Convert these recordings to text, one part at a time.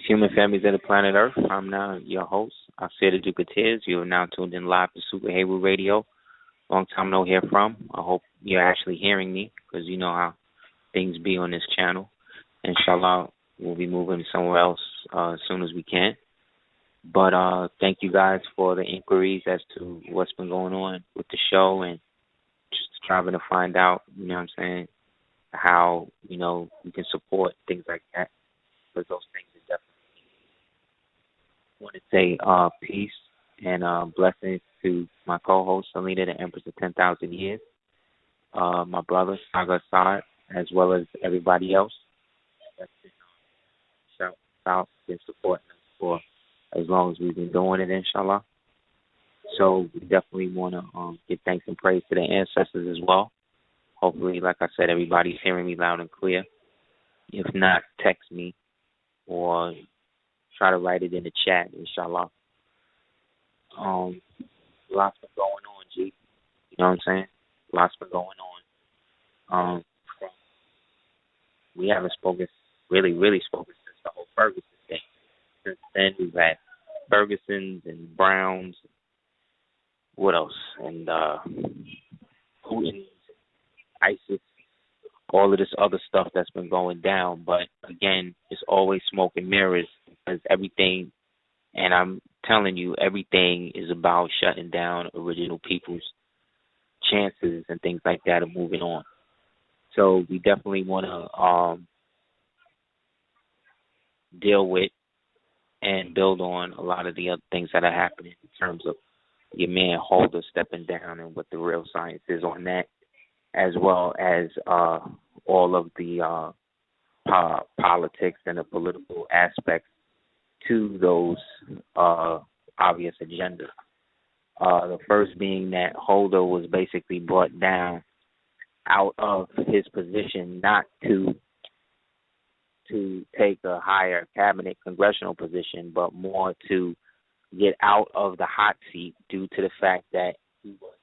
human families of the planet Earth. I'm now your host, Aseer the Ducateers. You are now tuned in live to Super Heru Radio. Long time no hear from. I hope you're actually hearing me because you know how things be on this channel. Inshallah, we'll be moving somewhere else as soon as we can. But thank you guys for the inquiries as to what's been going on with the show and just trying to find out, you know what I'm saying, how, you know, we can support things like that. Because those things are definitely. I want to say peace and blessings to my co-host, Selena, the Empress of 10,000 Years, my brother, Saga Assad, as well as everybody else that's been been supporting us for as long as we've been doing it, inshallah. So we definitely want to give thanks and praise to the ancestors as well. Hopefully, like I said, everybody's hearing me loud and clear. If not, text me or try to write it in the chat, inshallah. Lots been going on, G. You know what I'm saying? Lots been going on. We haven't really spoken since the whole Ferguson thing. Since then, we've had Fergusons and Browns. What else? And Putin's, ISIS, all of this other stuff that's been going down. But again, it's always smoke and mirrors because everything, and I'm telling you, everything is about shutting down original people's chances and things like that of moving on. So we definitely want to deal with and build on a lot of the other things that are happening in terms of your man Holder stepping down and what the real science is on that, as well as all of the politics and the political aspects to those obvious agendas. The first being that Holder was basically brought down out of his position not to take a higher cabinet congressional position, but more to get out of the hot seat due to the fact that he was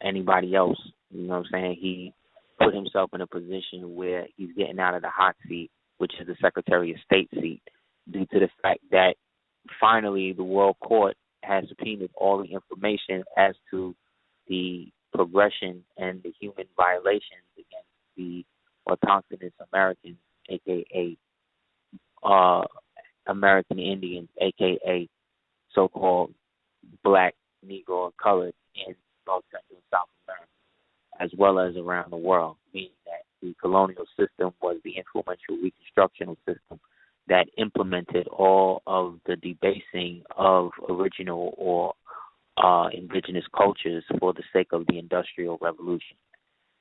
anybody else. You know what I'm saying? He put himself in a position where he's getting out of the hot seat, which is the Secretary of State seat, due to the fact that finally the World Court has subpoenaed all the information as to the progression and the human violations against the autochthonous Americans, a.k.a. American Indians, a.k.a. so-called black, Negro, and colored in North Central and South America, as well as around the world, meaning that the colonial system was the influential reconstructional system that implemented all of the debasing of original or indigenous cultures for the sake of the Industrial Revolution,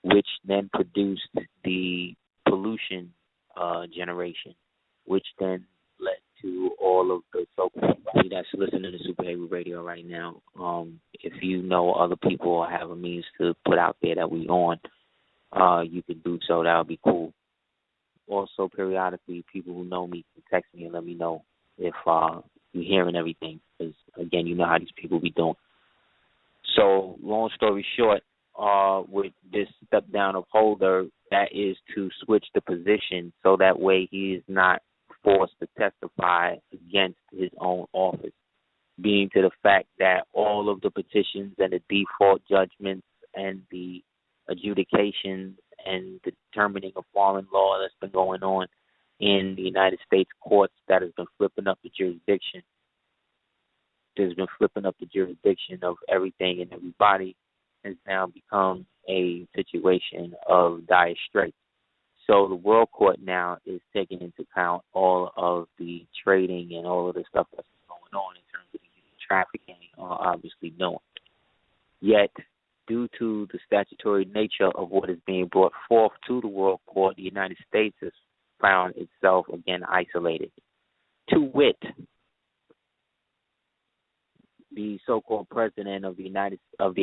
which then produced the pollution generation, which then led to all of the so-called that's listening to Super Heru Radio right now. If you know other people or have a means to put out there that we on, you can do so. That would be cool. Also, periodically, people who know me can text me and let me know if you're hearing everything. Because, again, you know how these people be doing. So, long story short, with this step down of Holder, that is to switch the position so that way he is not forced to testify against his own office, being to the fact that all of the petitions and the default judgments and the adjudications and the determining of foreign law that's been going on in the United States courts that has been flipping up the jurisdiction. There's been flipping up the jurisdiction of everything and everybody has now become a situation of dire straits. So the World Court now is taking into account all of the trading and all of the stuff that's going on in terms of the human trafficking, obviously doing. Yet, due to the statutory nature of what is being brought forth to the World Court, the United States has found itself again isolated. To wit, the so-called president of the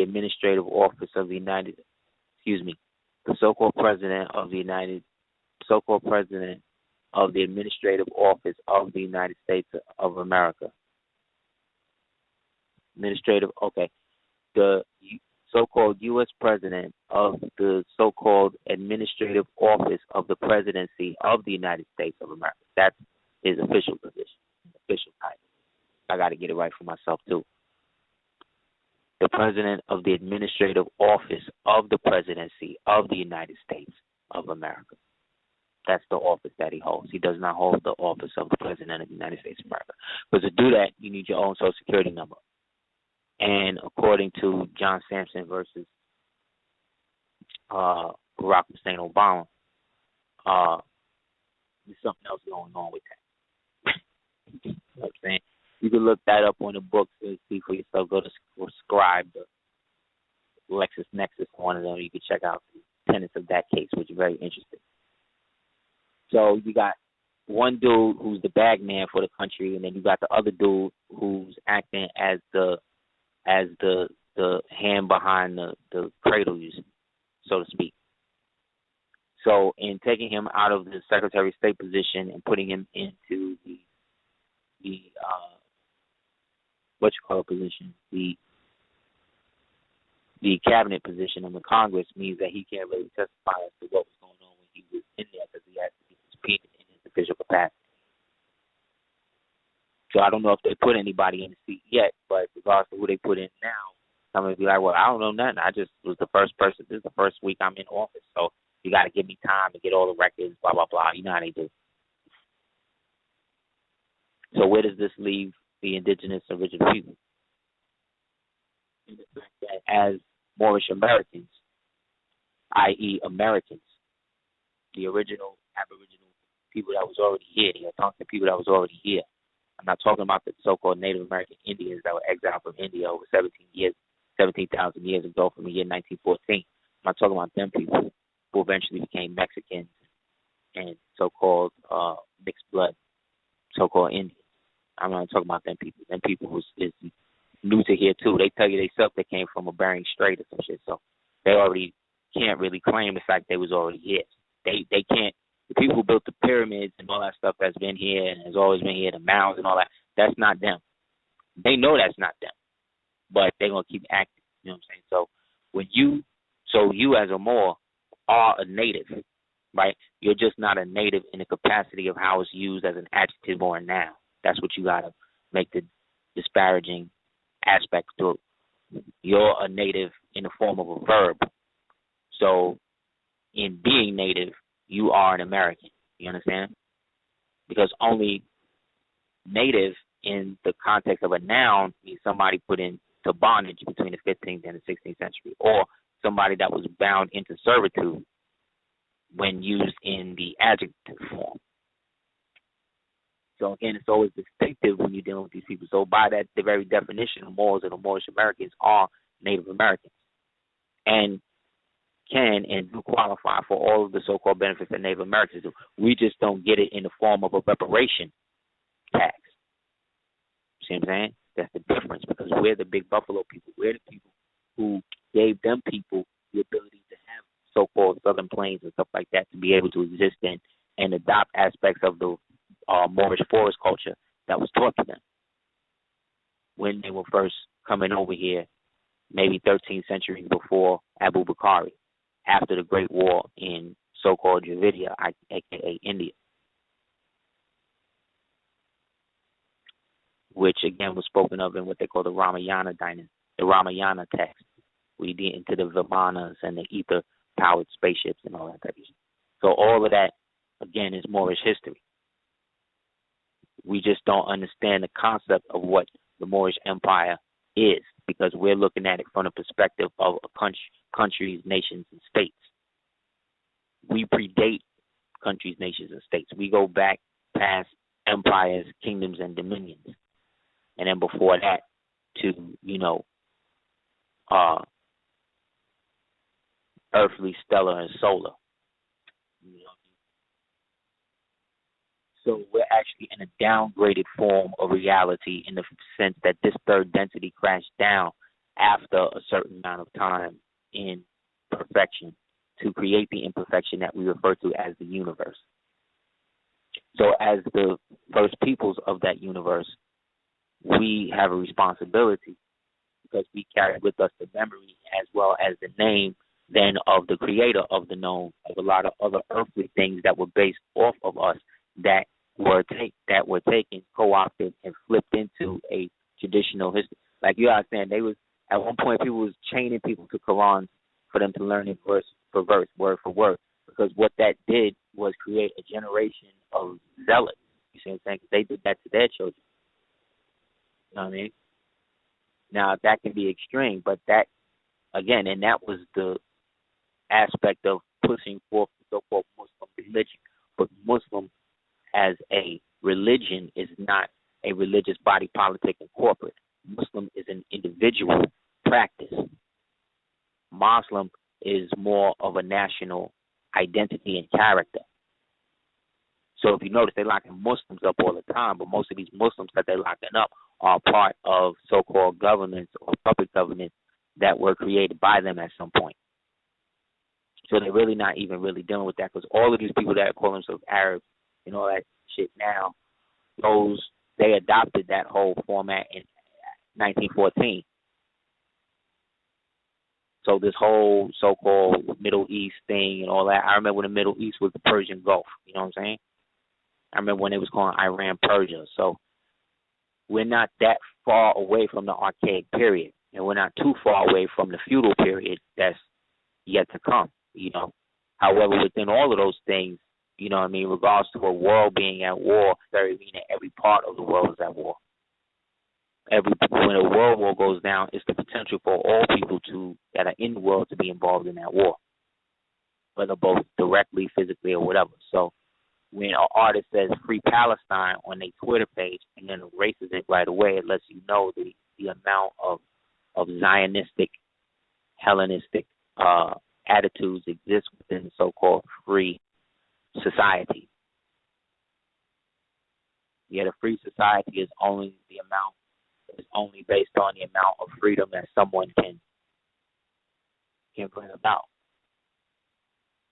administrative office of the United, the so-called president of the administrative office of the United States of America. so-called U.S. president of the so-called administrative office of the presidency of the United States of America. That's his official position, official title. I got to get it right for myself, too. The president of the administrative office of the presidency of the United States of America. That's the office that he holds. He does not hold the office of the president of the United States of America. But to do that, you need your own Social Security number. And according to John Sampson versus Barack Hussein Obama, there's something else going on with that. You know what I'm saying? You can look that up on the books and see for yourself. Go to Scribe, the LexisNexis, one of them. You can check out the tenets of that case, which is very interesting. So you got one dude who's the bag man for the country, and then you got the other dude who's acting as the hand behind the cradle, so to speak. So in taking him out of the Secretary of State position and putting him into the position, the cabinet position in the Congress means that he can't really testify as to what was going on when he was in there because he has to be subpoenaed in his official capacity. So I don't know if they put anybody in the seat yet, but regardless of who they put in now, somebody will be like, well, I don't know nothing. I just was the first person. This is the first week I'm in office, so you got to give me time to get all the records, blah, blah, blah. You know how they do. So where does this leave the indigenous original people? In the fact that as Moorish Americans, i.e. Americans, the original Aboriginal people that was already here, the Algonquin people that was already here, I'm not talking about the so-called Native American Indians that were exiled from India over 17,000 years ago from the year 1914. I'm not talking about them people who eventually became Mexicans and so-called mixed blood, so-called Indians. I'm not talking about them people. Them people is new to here, too. They tell you themselves they came from a Bering Strait or some shit, so they already can't really claim the fact they was already here. They can't. The people who built the pyramids and all that stuff that's been here and has always been here, the mounds and all that, that's not them. They know that's not them, but they're going to keep acting. You know what I'm saying? So you as a Moor are a native, right? You're just not a native in the capacity of how it's used as an adjective or a noun. That's what you got to make the disparaging aspect to it. You're a native in the form of a verb. So in being native, you are an American. You understand? Because only native in the context of a noun means somebody put into bondage between the 15th and the 16th century, or somebody that was bound into servitude when used in the adjective form. So again, it's always distinctive when you're dealing with these people. So by that, the very definition, the Moors and the Moorish Americans are Native Americans, and can and do qualify for all of the so-called benefits that Native Americans do. We just don't get it in the form of a reparation tax. See what I'm saying? That's the difference, because we're the big buffalo people. We're the people who gave them people the ability to have so-called Southern Plains and stuff like that to be able to exist in and adopt aspects of the Moorish forest culture that was taught to them when they were first coming over here, maybe 13 centuries before Abu Bakari, after the Great War in so-called Dravidia, a.k.a. India, which again was spoken of in what they call the Ramayana dynasty, the Ramayana text. We get into the Vimanas and the ether-powered spaceships and all that type of shit. So all of that, again, is Moorish history. We just don't understand the concept of what the Moorish Empire is, because we're looking at it from the perspective of a countries, nations, and states. We predate countries, nations, and states. We go back past empires, kingdoms, and dominions. And then before that to, earthly, stellar, and solar. So we're actually in a downgraded form of reality in the sense that this third density crashed down after a certain amount of time in perfection to create the imperfection that we refer to as the universe. So as the first peoples of that universe, we have a responsibility because we carry with us the memory as well as the name then of the creator of the known, of a lot of other earthly things that were based off of us that were taken, co-opted, and flipped into a traditional history. Like you understand, they was at one point people was chaining people to Quran for them to learn it verse for verse, word for word, because what that did was create a generation of zealots. You see what I'm saying? 'Cause they did that to their children. You know what I mean? Now that can be extreme, but that again, and that was the aspect of pushing forth the so-called Muslim religion. But Muslim as a religion is not a religious body politic and corporate. Muslim is an individual practice. Muslim is more of a national identity and character. So if you notice, they're locking Muslims up all the time, but most of these Muslims that they're locking up are part of so-called governments or public governments that were created by them at some point. So they're really not even really dealing with that, because all of these people that call themselves Arabs and all that shit now, they adopted that whole format in 1914. So this whole so-called Middle East thing and all that, I remember when the Middle East was the Persian Gulf, you know what I'm saying? I remember when it was called Iran, Persia. So we're not that far away from the archaic period, and we're not too far away from the feudal period that's yet to come, you know. However, within all of those things, you know what I mean, regards to a world being at war, very meaning every part of the world is at war. When a world war goes down, it's the potential for all people that are in the world to be involved in that war, whether both directly, physically, or whatever. So when an artist says Free Palestine on their Twitter page and then erases it right away, it lets you know the amount of Zionistic, Hellenistic attitudes exist within the so-called free society. Yet a free society is only based on the amount of freedom that someone can bring about.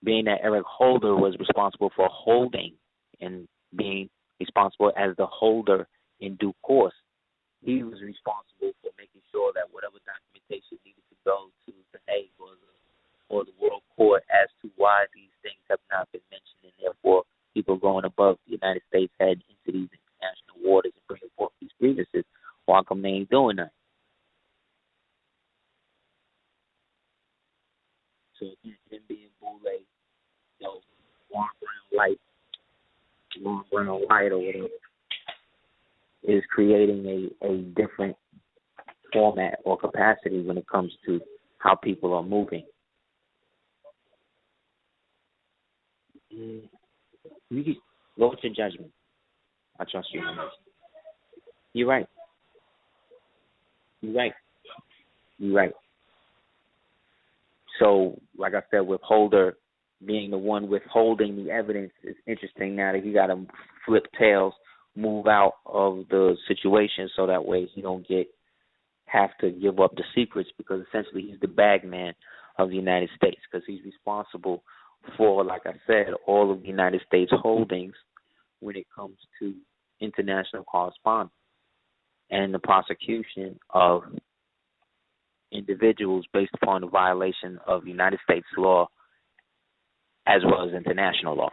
Being that Eric Holder was responsible for holding and being responsible as the holder in due course, he was responsible for making sure that whatever documentation needed to go to the Hague or the World Court as to why these things have not been mentioned, and therefore people going above the United States head into these international waters and bringing forth these grievances, why come they ain't doing that? So him being Boule, Long Brown Light or whatever, is creating a different format or capacity when it comes to how people are moving. You can go with your judgment. I trust you. You're right. So, like I said, with Holder being the one withholding the evidence, it's interesting now that he got to flip tails, move out of the situation so that way he don't have to give up the secrets, because essentially he's the bag man of the United States, because he's responsible for, like I said, all of the United States holdings when it comes to international correspondence and the prosecution of individuals based upon the violation of United States law as well as international law.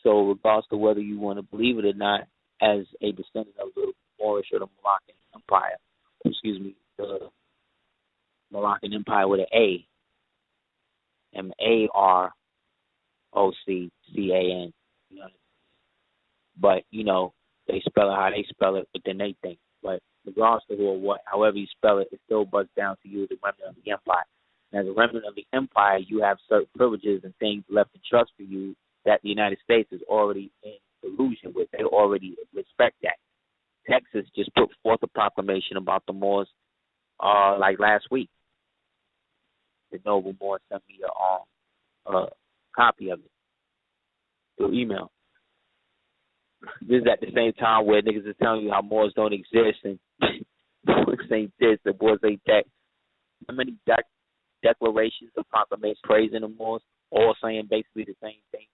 So regards to whether you want to believe it or not, as a descendant of the Moorish or the Moroccan Empire, the Moroccan Empire with an A, Maroccan, you know. But, you know, they spell it how they spell it, but then they think. But regardless of who or what, however you spell it, it still bugs down to you, the remnant of the empire. And as a remnant of the empire, you have certain privileges and things left in trust for you that the United States is already in collusion with. They already respect that. Texas just put forth a proclamation about the Moors like last week. The Noble Moor sent me a copy of it through email. This is at the same time where niggas is telling you how Moors don't exist and boys ain't this and boys ain't that. How many declarations of proclamation praising the Moors, all saying basically the same thing?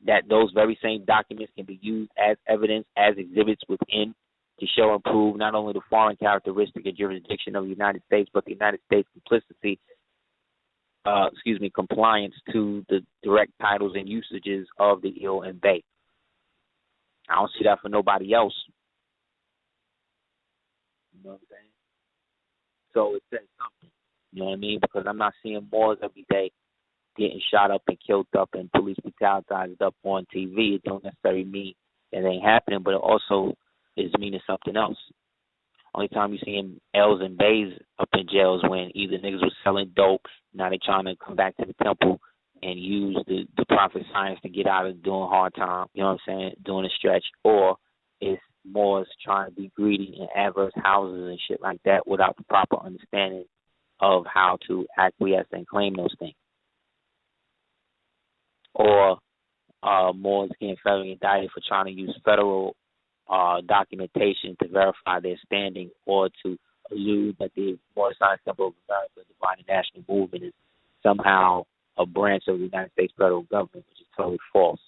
that those very same documents can be used as evidence, as exhibits within, to show and prove not only the foreign characteristic and jurisdiction of the United States, but the United States compliance to the direct titles and usages of the ill and bay. I don't see that for nobody else. You know what I'm saying? So it says something. You know what I mean? Because I'm not seeing Moors every day getting shot up and killed up and police brutality up on TV. It don't necessarily mean that ain't happening, but it also is meaning something else. Only time you see him L's and Bays up in jails when either niggas was selling dope, now they trying to come back to the temple and use the prophet science to get out of doing hard time, you know what I'm saying, doing a stretch, or it's Moors trying to be greedy in adverse houses and shit like that without the proper understanding of how to acquiesce and claim those things. Or Moors getting federally indicted for trying to use federal documentation to verify their standing or to allude that the Moorish Science Temple of America, the Divine National Movement, is somehow a branch of the United States federal government, which is totally false.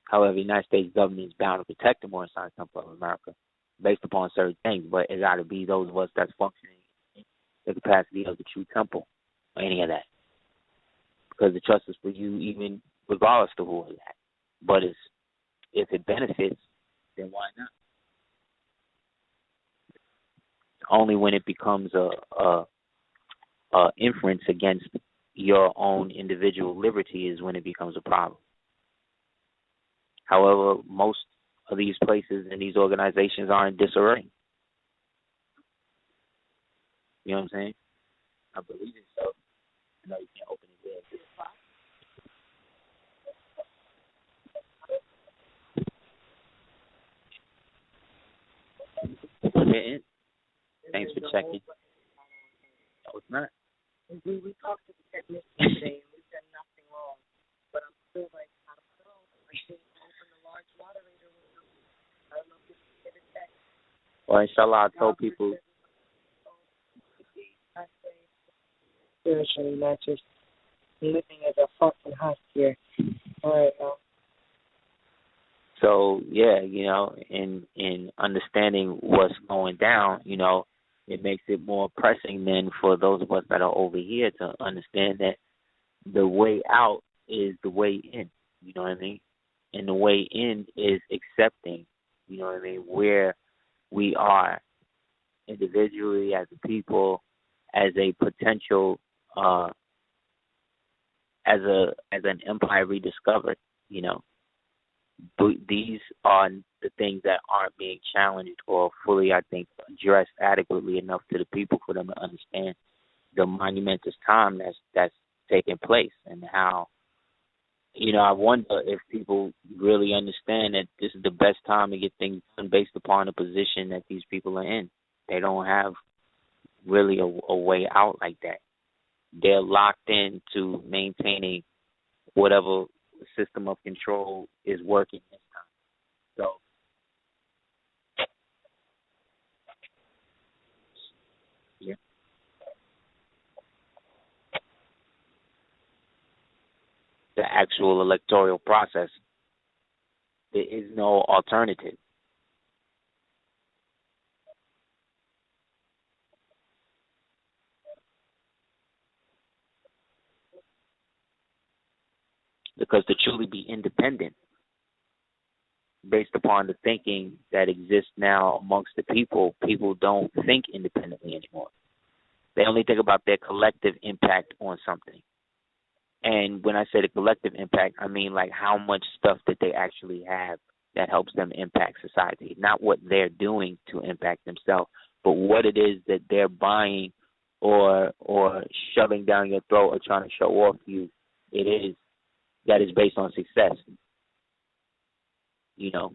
However, the United States government is bound to protect the Moorish Science Temple of America based upon certain things, but it got to be those of us that's functioning in the capacity of the true temple or any of that. Because the trust is for you even regardless of who is that. But if it benefits, then why not? Only when it becomes a inference against your own individual liberty is when it becomes a problem. However, most of these places and these organizations are in disarray. You know what I'm saying? I believe it so. I know you can't open it there. Thanks for checking. No, it's not. We talked to the technician today, and we've done nothing wrong. But I'm still like, I don't know. I think open a large moderator window. I don't know if you can get it back. Well, inshallah, I told people. Spiritually, not just living as a fucking husk here. All right, now. So, yeah, you know, in understanding what's going down, you know, it makes it more pressing then for those of us that are over here to understand that the way out is the way in, you know what I mean? And the way in is accepting, you know what I mean, where we are individually as a people, as a potential, as an empire rediscovered, you know. These are the things that aren't being challenged or fully, I think, addressed adequately enough to the people for them to understand the monumentous time that's taking place and how, you know, I wonder if people really understand that this is the best time to get things done based upon the position that these people are in. They don't have really a way out like that. They're locked into maintaining whatever system of control is working this time. So yeah. The actual electoral process, there is no alternative. Because to truly be independent, based upon the thinking that exists now amongst the people, people don't think independently anymore. They only think about their collective impact on something. And when I say the collective impact, I mean like how much stuff that they actually have that helps them impact society. Not what they're doing to impact themselves, but what it is that they're buying or shoving down your throat or trying to show off to you. It is that is based on success, you know,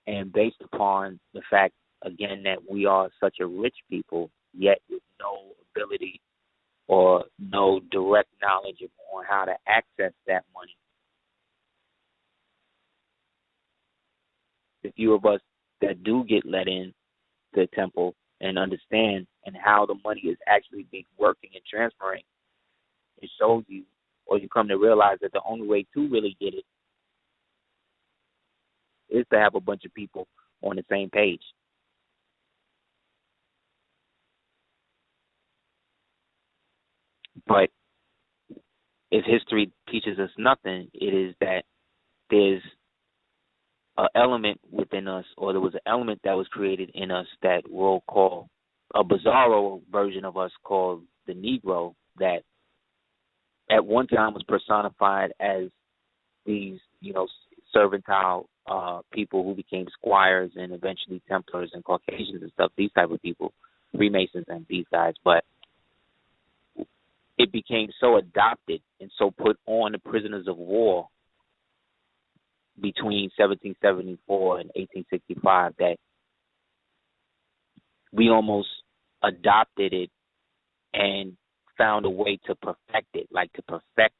and based upon the fact, again, that we are such a rich people, yet with no ability or no direct knowledge on how to access that money. The few of us that do get let in to the temple and understand and how the money is actually being working and transferring, It shows you, or you come to realize that the only way to really get it is to have a bunch of people on the same page. But if history teaches us nothing, it is that there's an element within us, or there was an element that was created in us that we'll call a bizarro version of us called the Negro, that at one time was personified as these, servitile people who became squires and eventually Templars and Caucasians and stuff, these type of people, Freemasons and these guys. But it became so adopted and so put on the prisoners of war between 1774 and 1865 that we almost adopted it and found a way to perfect it, like to perfect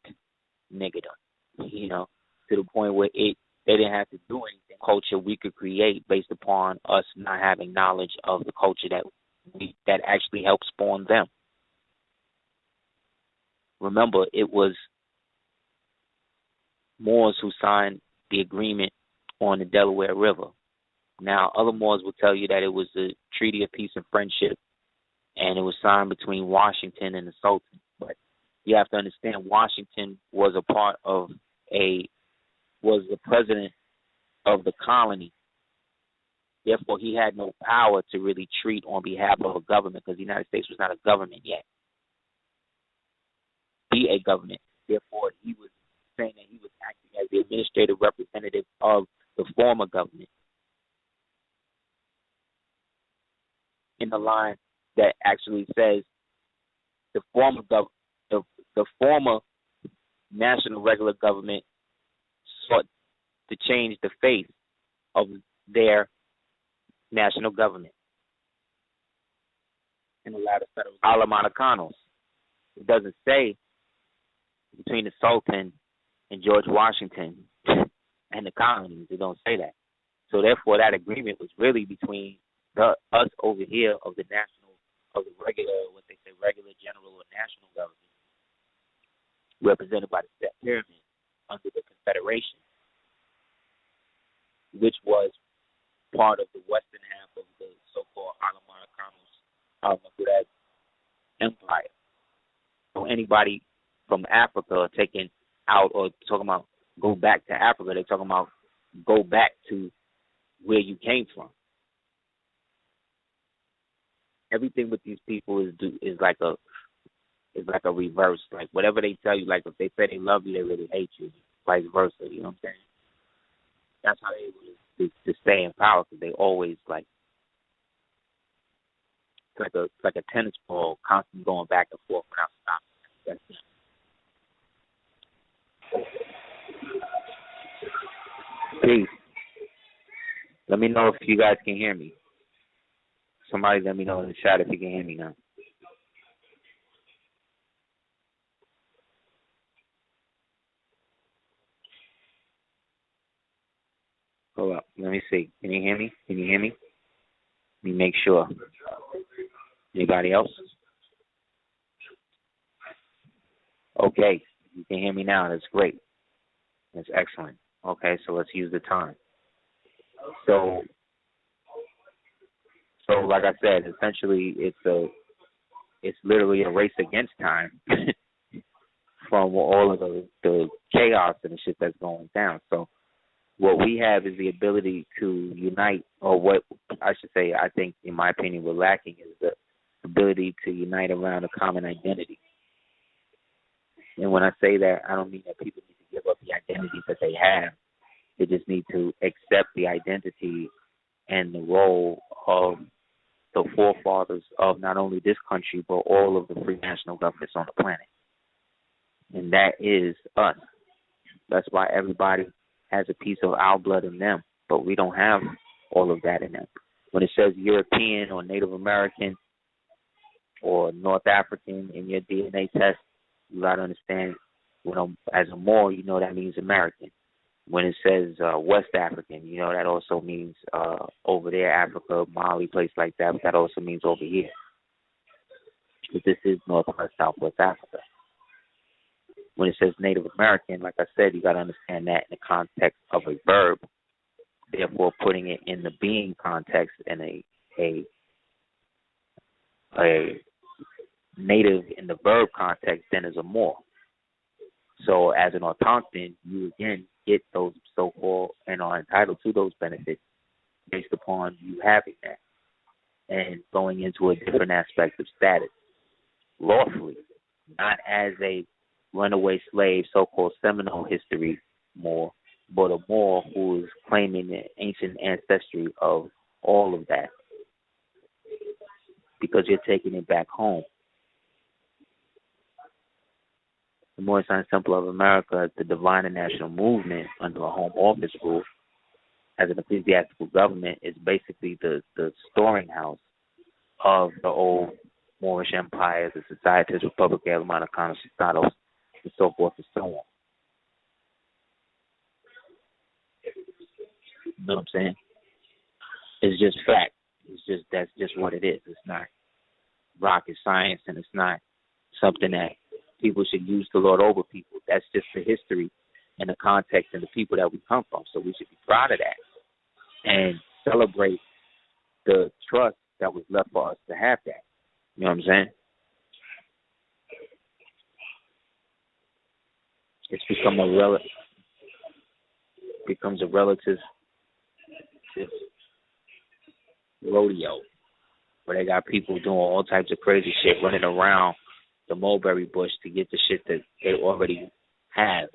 niggerdom, to the point where they didn't have to do anything. Culture we could create based upon us not having knowledge of the culture that actually helped spawn them. Remember, it was Moors who signed the agreement on the Delaware River. Now, other Moors will tell you that it was a treaty of peace and friendship, and it was signed between Washington and the Sultan. But you have to understand, Washington was was the president of the colony. Therefore, he had no power to really treat on behalf of a government, because the United States was not a government yet. Be a government. Therefore, he was saying that he was acting as the administrative representative of the former government, in the line that actually says the former the former national regular government sought to change the face of their national government. In the latter set of Alamanos. It doesn't say between the Sultan and George Washington and the colonies. It don't say that. So therefore, that agreement was really between us over here of the regular, what they say, regular general or national government, represented by the Step Pyramid under the Confederation, which was part of the western half of the so-called Alamanos Empire. So anybody from Africa taken out or talking about go back to Africa, they're talking about go back to where you came from. Everything with these people is like a reverse. Like whatever they tell you, like if they say they love you, they really hate you. Vice versa, you know what I'm saying? That's how they're able to stay in power, because they always it's like a tennis ball constantly going back and forth without stopping. That's it. Peace. Let me know if you guys can hear me. Somebody let me know in the chat if you can hear me now. Hold up. Let me see. Can you hear me? Can you hear me? Let me make sure. Anybody else? Okay. You can hear me now. That's great. That's excellent. Okay, so let's use the time. So like I said, essentially it's literally a race against time from all of the chaos and the shit that's going down. So what we have is the ability to unite, or what I should say, I think, in my opinion, we're lacking is the ability to unite around a common identity. And when I say that, I don't mean that people need to give up the identities that they have. They just need to accept the identity and the role of the forefathers of not only this country, but all of the free national governments on the planet. And that is us. That's why everybody has a piece of our blood in them, but we don't have all of that in them. When it says European or Native American or North African in your DNA test, you got to understand, as a Moor, that means American. When it says West African, that also means over there, Africa, Mali, place like that, but that also means over here. But this is Northwest, Southwest Africa. when it says Native American, like I said, you got to understand that in the context of a verb. Therefore, putting it in the being context in a native in the verb context, then is a Moor. So as an autochthon, you again get those so-called and are entitled to those benefits based upon you having that and going into a different aspect of status lawfully, not as a runaway slave, so-called Seminole history Moor, but a Moor who is claiming the ancient ancestry of all of that because you're taking it back home. The Moorish Science Temple of America, the divine and national movement under a home office rule as an ecclesiastical government, is basically the storing house of the old Moorish empire, the Societas Republica Alemanicanos Estados, and so forth and so on. You know what I'm saying? It's just fact. That's just what it is. It's not rocket science, and it's not something that people should use to lord over people. That's just the history and the context and the people that we come from. So we should be proud of that and celebrate the trust that was left for us to have that. You know what I'm saying? It's become becomes a relative rodeo where they got people doing all types of crazy shit, running around the mulberry bush to get the shit that they already have.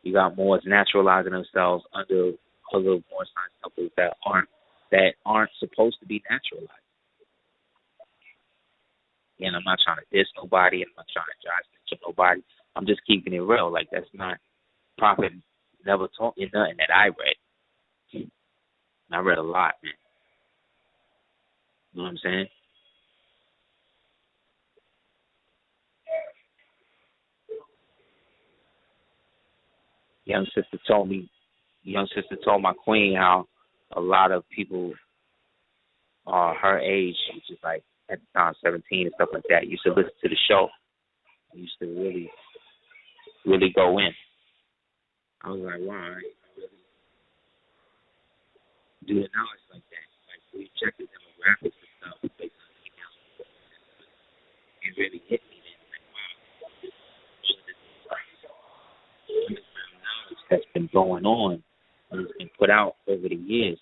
You got Moors naturalizing themselves under other Moor science temples that aren't supposed to be naturalized. Again, I'm not trying to diss nobody, and I'm not trying to judge nobody. I'm just keeping it real. Like, that's not, Prophet never taught me nothing that I read. And I read a lot, man. You know what I'm saying? Young sister told my queen how a lot of people her age, which is like at the time 17 and stuff like that, used to listen to the show. Used to really, really go in. I was like, wow, I didn't really do the knowledge like that. Like, we check the demographics and stuff based on the announcement. It really hit me then. Like, wow, this knowledge that's been going on and it's been put out over the years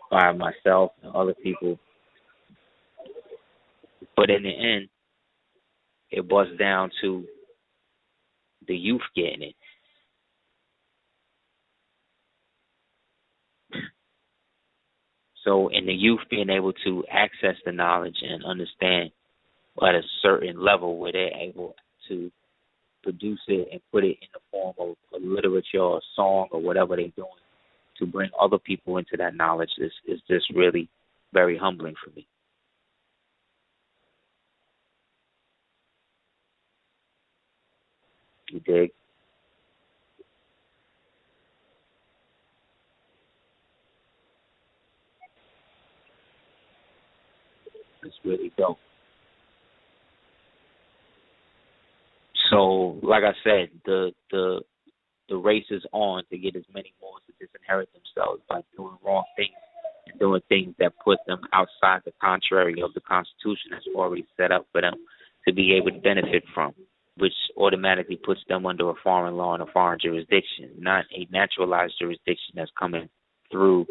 by myself and other people. But in the end, it boils down to the youth getting it. So in the youth being able to access the knowledge and understand at a certain level where they're able to produce it and put it in the form of a literature or a song or whatever they're doing to bring other people into that knowledge is just really very humbling for me. You dig? It's really dope. So, like I said, the race is on to get as many more to disinherit themselves by doing wrong things and doing things that put them outside the contrary of the Constitution that's already set up for them to be able to benefit from, which automatically puts them under a foreign law and a foreign jurisdiction, not a naturalized jurisdiction that's coming through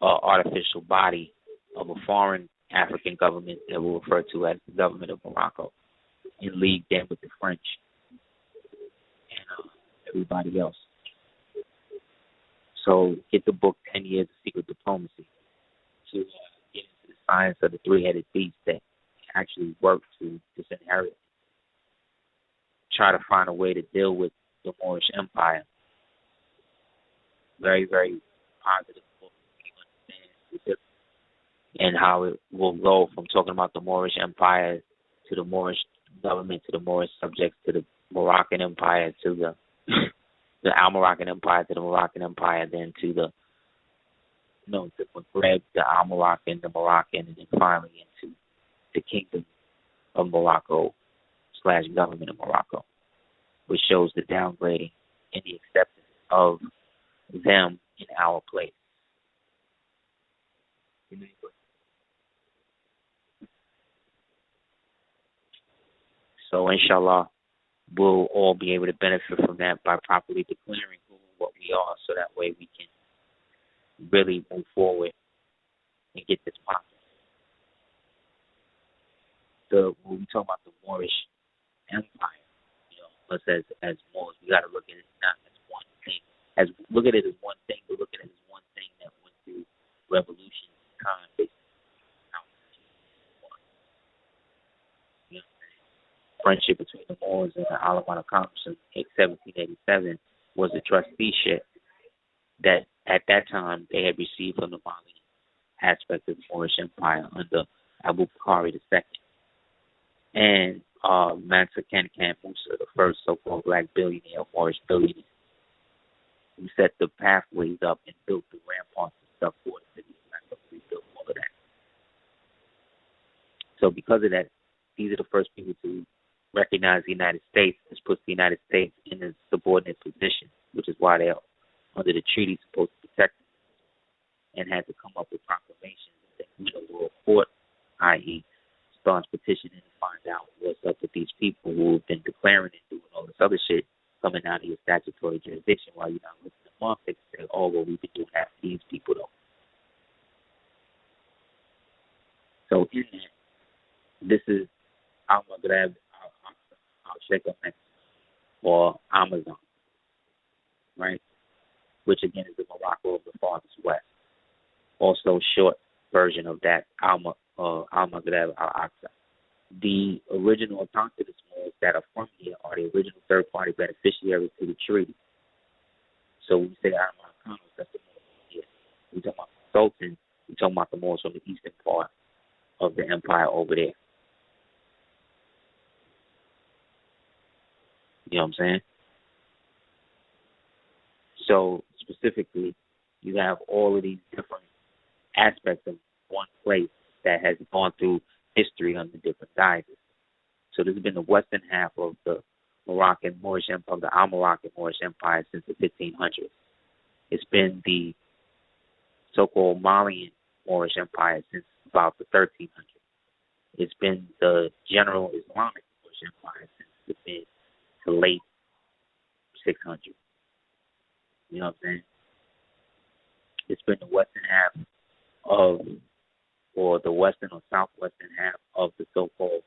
an artificial body of a foreign African government that we'll refer to as the government of Morocco, in league then with the French and everybody else. So get the book 10 Years of Secret Diplomacy to get into the science of the three-headed beast that actually work to disinherit. Try to find a way to deal with the Moorish Empire. Very, very positive book. You understand and how it will go from talking about the Moorish Empire to the Moorish government to the Moorish subjects to the Moroccan Empire to the Al-Moroccan Empire to the Moroccan Empire, then to the Maghreb, the Al-Moroccan, the Moroccan, and then finally into the kingdom of Morocco / government of Morocco, which shows the downgrading and the acceptance of them in our place. So inshallah, we'll all be able to benefit from that by properly declaring who and what we are, so that way we can really move forward and get this popping. When we talk about the Moorish Empire, us as Moors, we got to look at it not as one thing. Look at it as one thing, but look at it as one thing that went through revolution time. Friendship between the Moors and the Alamanna Congress in 1787 was a trusteeship that at that time they had received from the Mali aspect of the Moorish Empire under Abu Bakr II. And Mansa Kankan Musa, the first so-called black billionaire, Moorish billionaire, who set the pathways up and built the ramparts and stuff for the city. We built all of that. So because of that, these are the first people to recognize the United States. This puts the United States in a subordinate position, which is why they're under the treaty supposed to protect them, and had to come up with proclamations that the world court, i.e., starts petitioning to find out what's up with these people who have been declaring and doing all this other shit coming out of your statutory jurisdiction while you're not looking them up. They say, oh, well, we've been doing that for these people, though. So in that, this is Al-Maghreb, Al-Sheikh, or Amazon, right? Which again is the Morocco of the farthest west. Also, short version of that, Al-Maghreb, Al-Aqsa. The original autochthonous Moors that are from here are the original third-party beneficiaries to the treaty. So when we say Al-Maghreb, that's the Moors from here. We talk about the Sultan, we talk about the Moors from the eastern part of the empire over there. You know what I'm saying? So specifically, you have all of these different aspects of one place that has gone through history under different guises. So this has been the western half of the Moroccan Moorish Empire, of the Al-Moroccan Moorish Empire since the 1500s. It's been the so-called Malian Moorish Empire since about the 1300s. It's been the general Islamic Moorish Empire since the mid to late 600s. You know what I'm saying? It's been the western half of, or the western or southwestern half of the so-called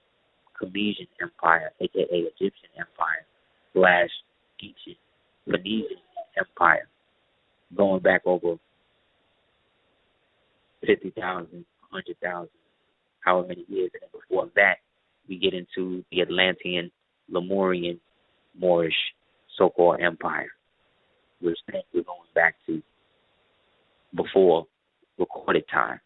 Comesian Empire, aka Egyptian Empire, / ancient Phoenician Empire, going back over 50,000, 100,000, however many years. And then before that, we get into the Atlantean, Lemurian, Moorish so-called empire, which then we're going back to before recorded time.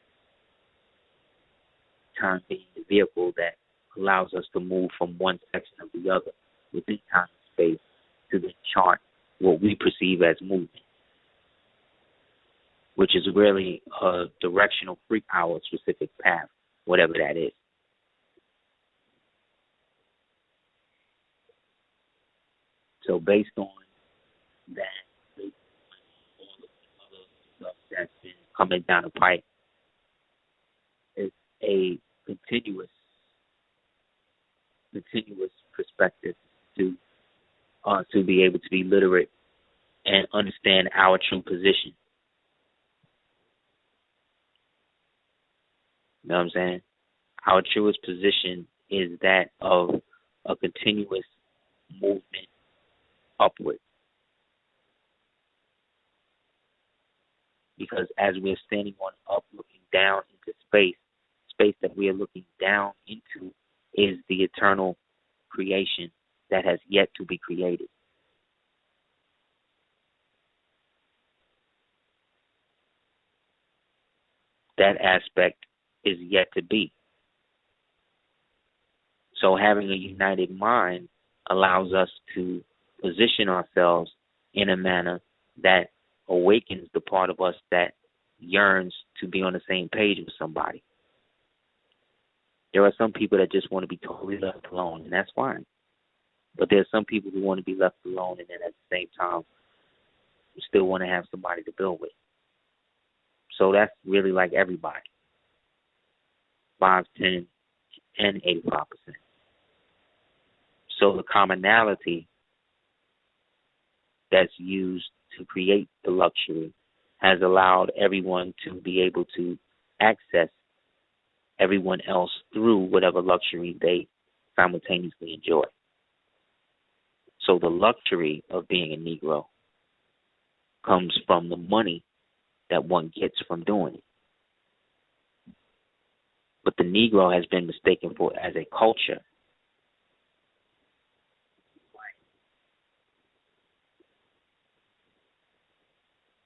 Time being the vehicle that allows us to move from one section of the other within time and space to then chart what we perceive as movement, which is really a directional freak hour specific path, whatever that is. So based on that, based on all of the other stuff that's been coming down the pipe, it's a continuous perspective to be able to be literate and understand our true position. You know what I'm saying? Our truest position is that of a continuous movement upward. Because as we're standing on up, looking down into space that we are looking down into is the eternal creation that has yet to be created. That aspect is yet to be. So having a united mind allows us to position ourselves in a manner that awakens the part of us that yearns to be on the same page with somebody. There are some people that just want to be totally left alone, and that's fine. But there's some people who want to be left alone, and then at the same time, still want to have somebody to build with. So that's really like everybody. 5, 10, and 85%. So the commonality that's used to create the luxury has allowed everyone to be able to access everyone else through whatever luxury they simultaneously enjoy. So the luxury of being a Negro comes from the money that one gets from doing it. But the Negro has been mistaken for as a culture.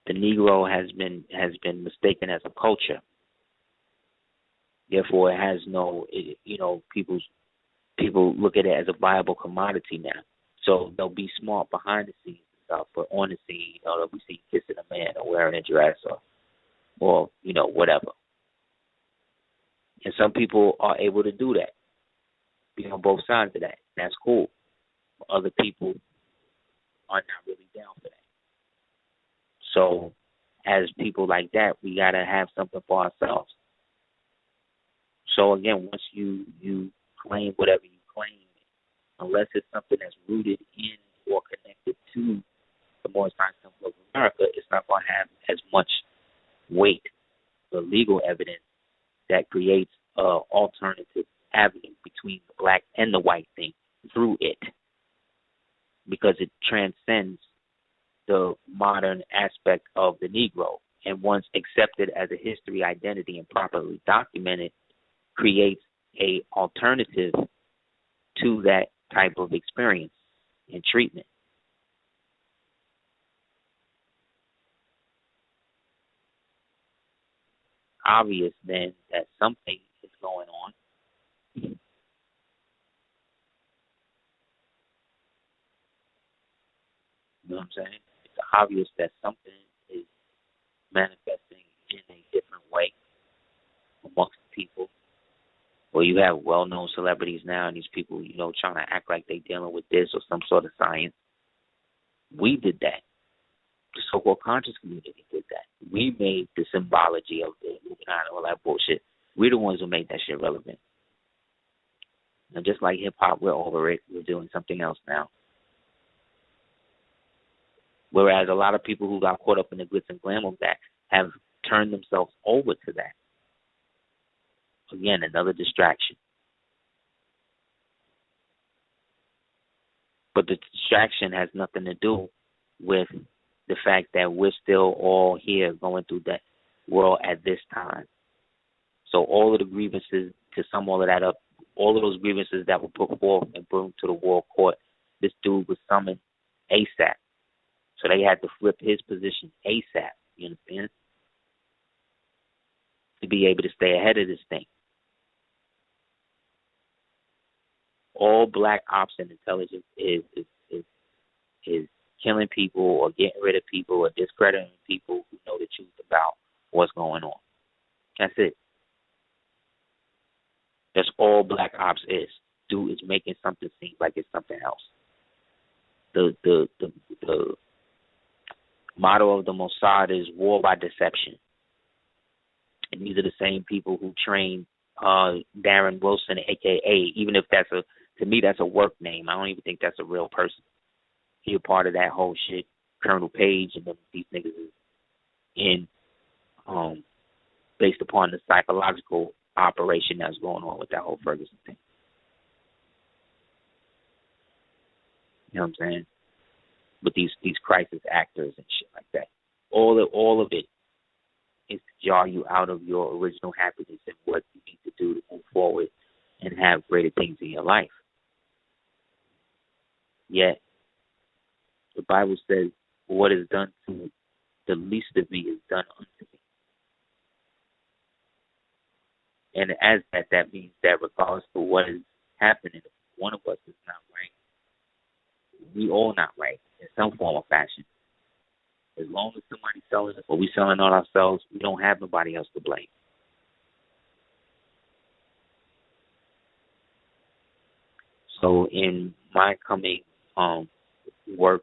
The Negro has been mistaken as a culture. Therefore, it has no, people look at it as a viable commodity now. So they'll be smart behind the scenes and stuff, but on the scene, they'll be seen kissing a man or wearing a dress or whatever. And some people are able to do that, be on both sides of that. That's cool. Other people are not really down for that. So as people like that, we got to have something for ourselves. So again, once you claim whatever you claim, unless it's something that's rooted in or connected to the Moorish Temple of America, it's not going to have as much weight, the legal evidence that creates an alternative avenue between the black and the white thing through it, because it transcends the modern aspect of the Negro, and once accepted as a history identity and properly documented, creates a alternative to that type of experience and treatment. Obvious then that something is going on. You know what I'm saying? It's obvious that something is manifesting in a different way amongst people. Well, you have well-known celebrities now, and these people, trying to act like they're dealing with this or some sort of science. We did that. The so-called conscious community did that. We made the symbology of the Illuminati and all that bullshit. We're the ones who made that shit relevant. And just like hip-hop, we're over it. We're doing something else now. Whereas a lot of people who got caught up in the glitz and glam of that have turned themselves over to that. Again, another distraction. But the distraction has nothing to do with the fact that we're still all here going through that world at this time. So all of the grievances, to sum all of that up, all of those grievances that were put forth and brought to the world court, this dude was summoned ASAP. So they had to flip his position ASAP, you understand? To be able to stay ahead of this thing. All black ops and intelligence is killing people or getting rid of people or discrediting people who know the truth about what's going on. That's it. That's all black ops is. Dude is making something seem like it's something else. The motto of the Mossad is war by deception. And these are the same people who train Darren Wilson, a.k.a., even if to me, that's a work name. I don't even think that's a real person. He a part of that whole shit. Colonel Page and these niggas is in, based upon the psychological operation that's going on with that whole Ferguson thing. You know what I'm saying? With these crisis actors and shit like that. All of it is to jar you out of your original happiness and what you need to do to move forward and have greater things in your life. Yet, the Bible says, what is done to the least of me is done unto me. And as that means that regardless of what is happening, if one of us is not right, we all not right in some form or fashion. As long as somebody's selling us or we selling on ourselves, we don't have nobody else to blame. So in my coming work,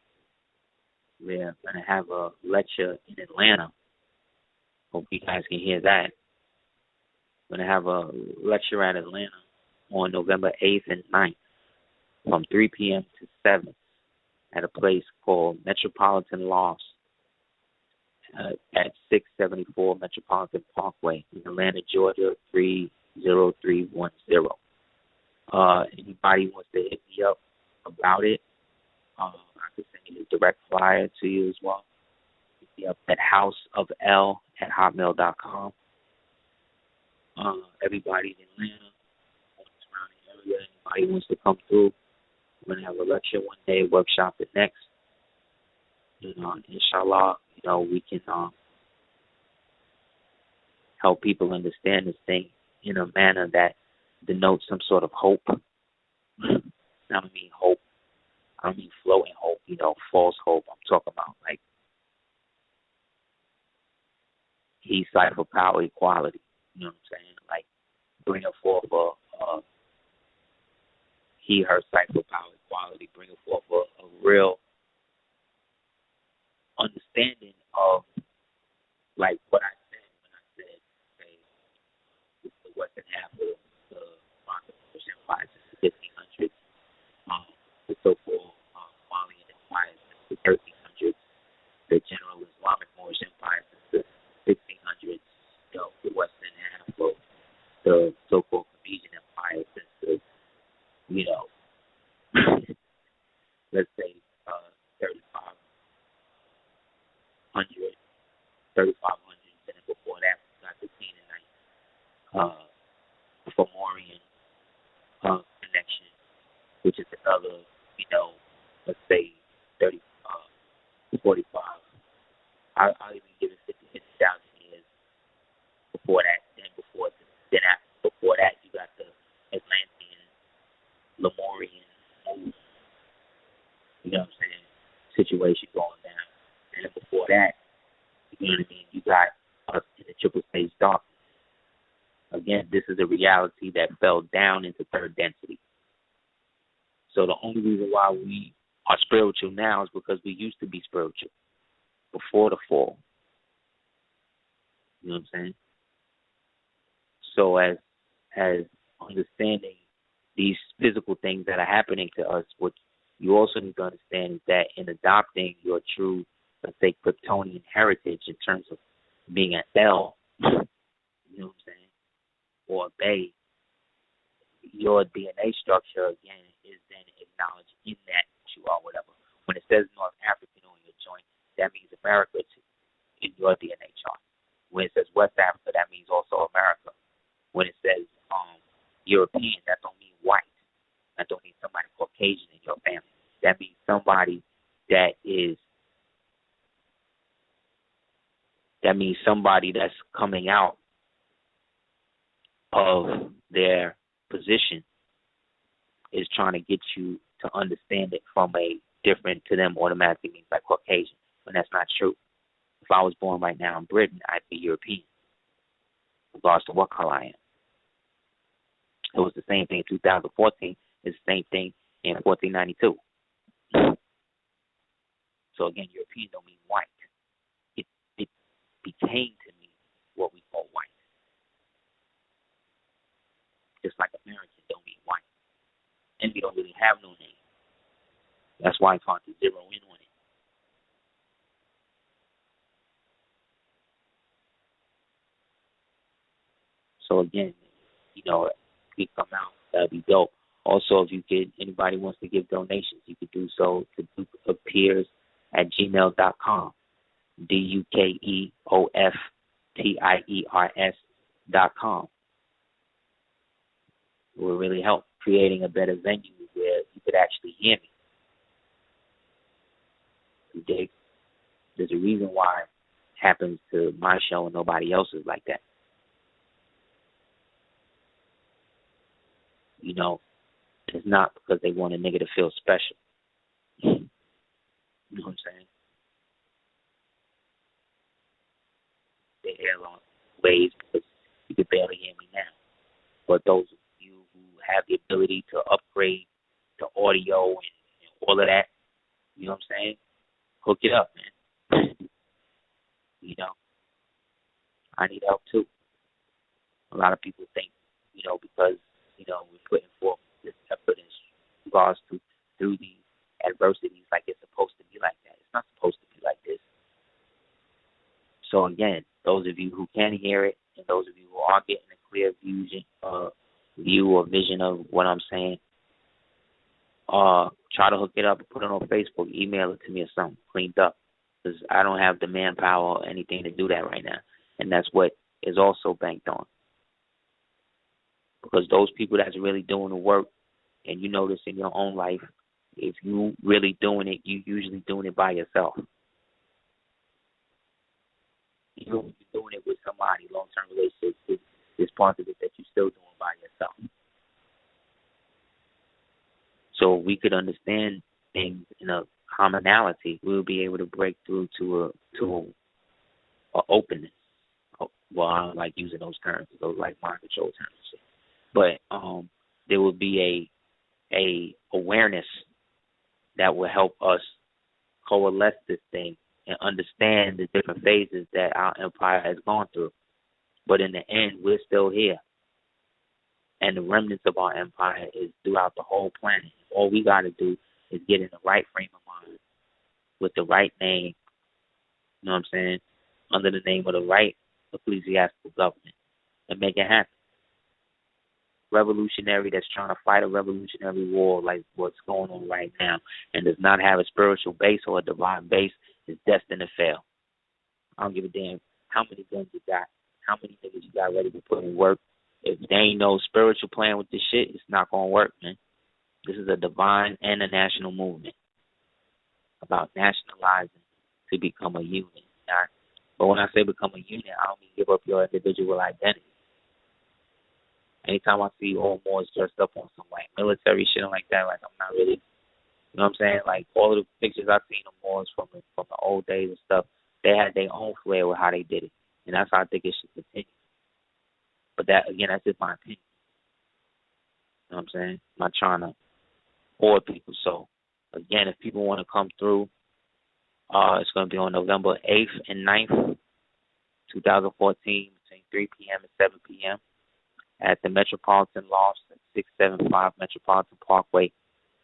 we're going to have a lecture in Atlanta. Hope you guys can hear that. We're going to have a lecture at Atlanta on November 8th and 9th from 3 p.m. to 7 at a place called Metropolitan Loft at 674 Metropolitan Parkway in Atlanta, Georgia, 30310. Anybody wants to hit me up about it, I could send you the direct flyer to you as well. Hit me up at houseofl@hotmail.com. Everybody in Atlanta, surrounding area, anybody wants to come through, we're going to have a lecture one day, workshop the next. Inshallah, we can help people understand this thing in a manner that denotes some sort of hope. I don't mean hope. I don't mean floating hope, false hope. I'm talking about like he, cipher, power, equality. You know what I'm saying? Like bringing forth he, her, cipher, power, equality, bringing forth a real understanding of like what I said when I said, say, the western half of the Moorish Empire since the 1500s, the so-called Malian Empire since the 1300s, the general Islamic Moorish Empire since the 1600s, the western half of the so-called Phoenician Empire since the, let's say 3500, and then before that we got the Canaanite, Fomorian connection, which is another, let's say 30, 45. I'll even give it 50,000 years before that. Before that, you got the Atlantean, Lemurian move. You know what I'm saying? Situation going down. And then before that, you know what I mean? You got us in the triple stage darkness. Again, this is a reality that fell down into third density. So the only reason why we are spiritual now is because we used to be spiritual before the fall. You know what I'm saying? So as understanding these physical things that are happening to us, what you also need to understand is that in adopting your true, let's say, Kryptonian heritage in terms of being an L, you know what I'm saying, or a Bay, your DNA structure, again, is then acknowledged in that you are whatever. When it says North African on your joint, that means America in your DNA chart. When it says West Africa, that means also America. When it says European, that don't mean white. That don't mean somebody Caucasian in your family. That means somebody that's coming out of their position is trying to get you to understand it from a different to them automatically means like Caucasian, when that's not true. If I was born right now in Britain, I'd be European, regardless of what color I am. It was the same thing in 2014. It's the same thing in 1492. So again, European don't mean white. It became to me what we call white. Just like American don't mean white. And we don't really have no name. That's why it's hard to zero in on it. So again, we come out, that'd be dope. Also, if anybody wants to give donations, you could do so to dukeofpeers@gmail.com. DUKEOFTIERS.com. It will really help creating a better venue where you could actually hear me. You dig? There's a reason why it happens to my show and nobody else's like that. It's not because they want a nigga to feel special. You know what I'm saying? They hear long ways because you could barely hear me now. But those of you who have the ability to upgrade the audio and all of that. You know what I'm saying? Hook it up, man. You know, I need help too. A lot of people think, because, we're putting forth this effort in regards to through these adversities, like it's supposed to be like that. It's not supposed to be like this. So again, those of you who can hear it, and those of you who are getting a clear view or vision of what I'm saying, try to hook it up and put it on Facebook, email it to me or something cleaned up, because I don't have the manpower or anything to do that right now, and that's what is also banked on. Because those people that's really doing the work, and you notice in your own life, if you really doing it, you usually doing it by yourself. You're doing it with somebody, long-term relationships, is part of it that you're still doing by yourself. So if we could understand things in a commonality, we'll be able to break through to a openness. Well, I don't like using those terms, those like mind control terms. But there will be a awareness that will help us coalesce this thing and understand the different phases that our empire has gone through. But in the end, we're still here. And the remnants of our empire is throughout the whole planet. All we got to do is get in the right frame of mind with the right name, you know what I'm saying, under the name of the right ecclesiastical government, and make it happen. Revolutionary that's trying to fight a revolutionary war like what's going on right now and does not have a spiritual base or a divine base is destined to fail. I don't give a damn how many guns you got, how many niggas you got ready to put in work. If there ain't no spiritual plan with this shit, it's not going to work, man. This is a divine and a national movement about nationalizing to become a unit. Right? But when I say become a unit, I don't mean give up your individual identity. Anytime I see all Moors dressed up on some like military shit and like that, like I'm not really, you know what I'm saying? Like all of the pictures I've seen of Moors from the old days and stuff, they had their own flair with how they did it, and that's how I think it should continue. But that again, that's just my opinion. You know what I'm saying? I'm not trying to hoard people. So again, if people want to come through, it's going to be on November 8th and 9th, 2014, between 3 p.m. and 7 p.m. at the Metropolitan Lofts at 675 Metropolitan Parkway,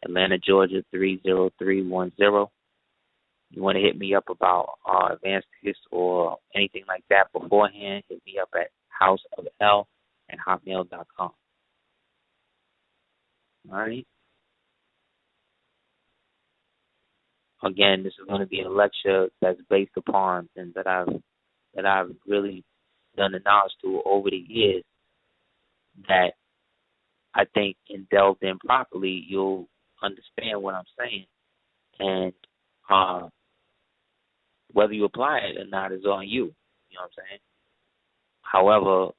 Atlanta, Georgia 30310. You want to hit me up about advanced tickets or anything like that beforehand, hit me up at houseofl@hotmail.com. All right. Again, this is going to be a lecture that's based upon things that I've really done the knowledge to over the years that I think, and delved in properly, you'll understand what I'm saying. And whether you apply it or not is on you. You know what I'm saying? However,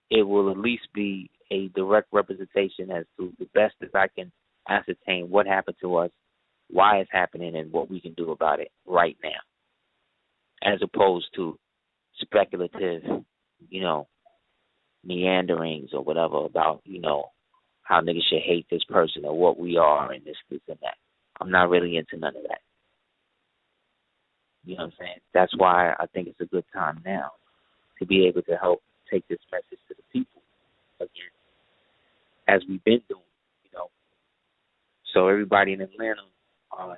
it will at least be a direct representation as to the best as I can ascertain what happened to us, why it's happening, and what we can do about it right now, as opposed to speculative, meanderings or whatever about, how niggas should hate this person or what we are and this and that. I'm not really into none of that. You know what I'm saying? That's why I think it's a good time now to be able to help take this message to the people again, as we've been doing, So everybody in Atlanta,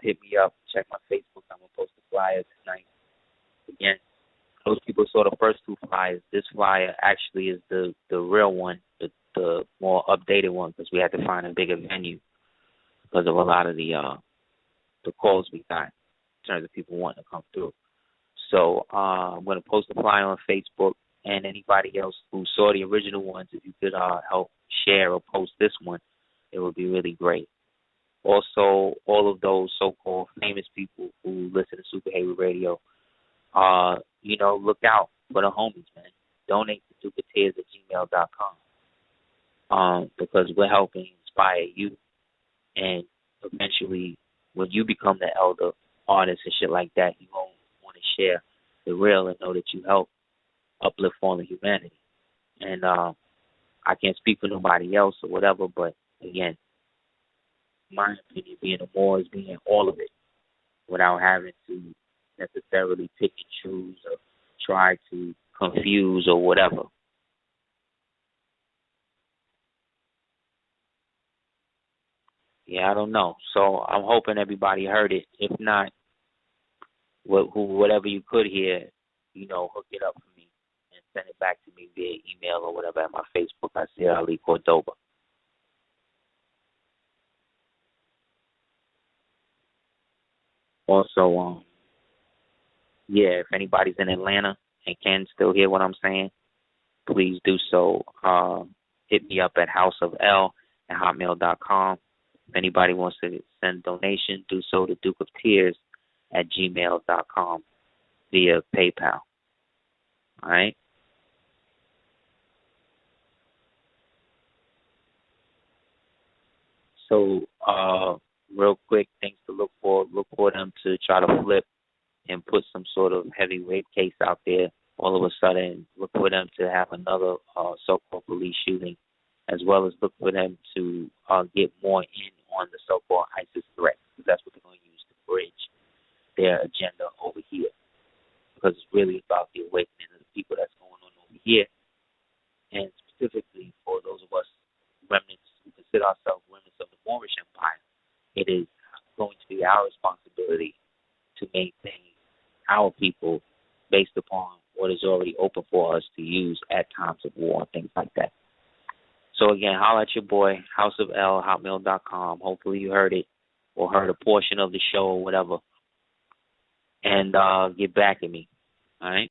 hit me up, check my Facebook. I'm going to post the flyer tonight. Again, those people saw the first two flyers. This flyer actually is the real one, the more updated one, because we had to find a bigger venue because of a lot of the calls we got in terms of people wanting to come through. So I'm going to post the flyer on Facebook, and anybody else who saw the original ones, if you could help share or post this one, it would be really great. Also, all of those so-called famous people who listen to Super Heru Radio, look out for the homies, man. Donate to dupatears@gmail.com because we're helping inspire you. And eventually, when you become the elder artist and shit like that, you won't want to share the real and know that you help uplift fallen humanity. And I can't speak for nobody else or whatever, but again, my opinion, being a Moor is being all of it without having to necessarily pick and choose or try to confuse or whatever. Yeah, I don't know. So I'm hoping everybody heard it. If not, whatever you could hear, hook it up for me and send it back to me via email or whatever at my Facebook. I see Ali Cordoba. Also, if anybody's in Atlanta and can still hear what I'm saying, please do so. Hit me up at houseofl@hotmail.com. If anybody wants to send donation, do so to dukeoftears@gmail.com via PayPal. All right? So, real quick, things to look for. Look for them to try to flip and put some sort of heavyweight case out there. All of a sudden, look for them to have another so-called police shooting, as well as look for them to get more in on the so-called ISIS threat, because that's what they're going to use to bridge their agenda over here. Because it's really about the awakening of the people that's going on over here, and specifically for those of us remnants who consider ourselves remnants of the Moorish Empire, it is going to be our responsibility to maintain our people based upon what is already open for us to use at times of war and things like that. So again, holler at your boy, houseofl@hotmail.com. Hopefully you heard it or heard a portion of the show or whatever. And get back at me. All right?